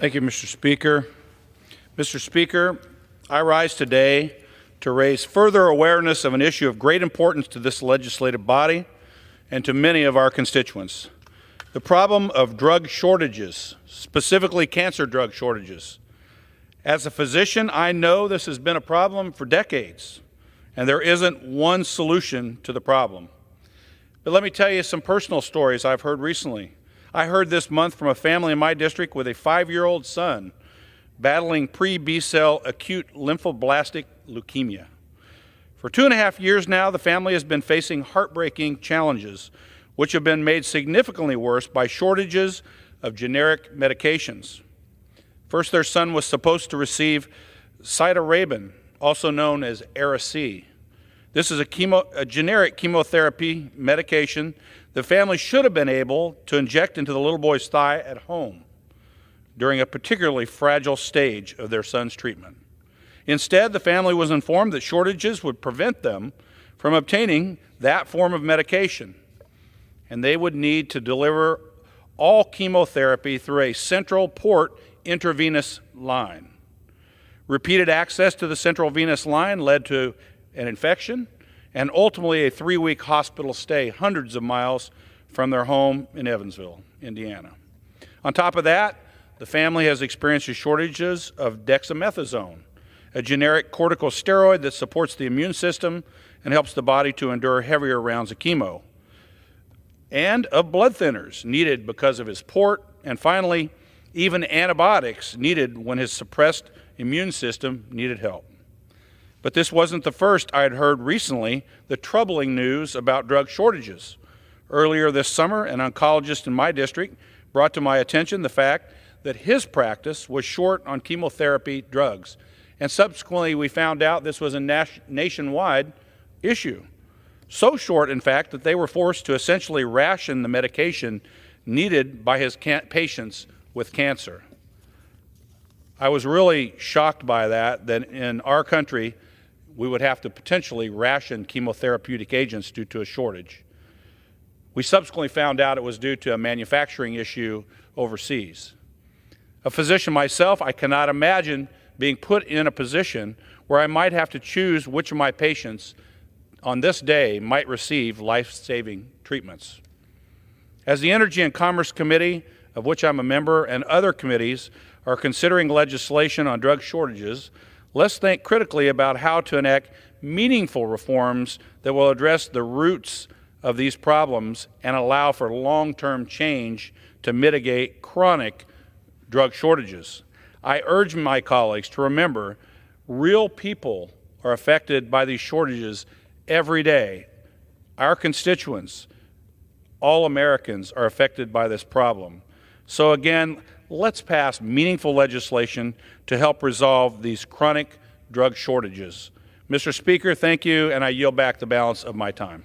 Thank you, Mr. Speaker. Mr. Speaker, I rise today to raise further awareness of an issue of great importance to this legislative body and to many of our constituents. The problem of drug shortages, specifically cancer drug shortages. As a physician, I know this has been a problem for decades, and there isn't one solution to the problem. But let me tell you some personal stories I've heard recently. I heard this month from a family in my district with a 5-year-old son battling pre-B-cell acute lymphoblastic leukemia. For 2.5 years now, the family has been facing heartbreaking challenges, which have been made significantly worse by shortages of generic medications. First, their son was supposed to receive cytarabine, also known as Ara-C. This is a generic chemotherapy medication the family should have been able to inject into the little boy's thigh at home during a particularly fragile stage of their son's treatment. Instead, the family was informed that shortages would prevent them from obtaining that form of medication, and they would need to deliver all chemotherapy through a central port intravenous line. Repeated access to the central venous line led to an infection and ultimately a 3-week hospital stay hundreds of miles from their home in Evansville, Indiana. On top of that, the family has experienced shortages of dexamethasone, a generic corticosteroid that supports the immune system and helps the body to endure heavier rounds of chemo, and of blood thinners needed because of his port, and finally, even antibiotics needed when his suppressed immune system needed help. But this wasn't the first I had heard recently the troubling news about drug shortages. Earlier this summer, an oncologist in my district brought to my attention the fact that his practice was short on chemotherapy drugs. And subsequently, we found out this was a nationwide issue. So short, in fact, that they were forced to essentially ration the medication needed by his patients with cancer. I was really shocked by that in our country, we would have to potentially ration chemotherapeutic agents due to a shortage. We subsequently found out it was due to a manufacturing issue overseas. A physician myself, I cannot imagine being put in a position where I might have to choose which of my patients on this day might receive life-saving treatments. As the Energy and Commerce Committee, of which I'm a member, and other committees are considering legislation on drug shortages, let's think critically about how to enact meaningful reforms that will address the roots of these problems and allow for long-term change to mitigate chronic drug shortages. I urge my colleagues to remember real people are affected by these shortages every day. Our constituents, all Americans, are affected by this problem. So again, let's pass meaningful legislation to help resolve these chronic drug shortages. Mr. Speaker, thank you, and I yield back the balance of my time.